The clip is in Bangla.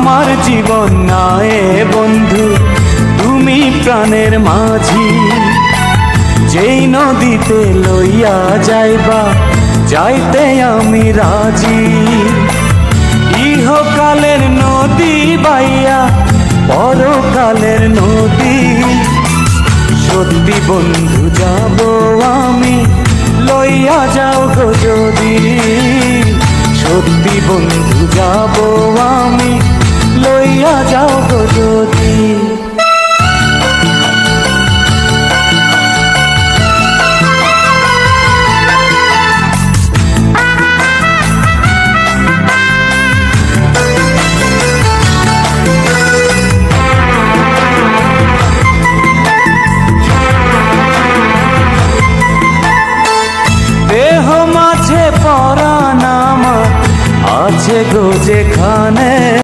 আমার জীবন নায়ে বন্ধু তুমি প্রাণের মাঝি। যেই নদীতে লইয়া যাইবা যাইতে আমি রাজি। ইহকালের নদী বাইয়া পরকালের নদী। সত্যি বন্ধু যাব আমি লইয়া যাও গো যদি। সত্যি বন্ধু যাব আমি লইয়া যাও গো যদি। দেহ মাঝে পরাণ আমার আছে গো যেখানে।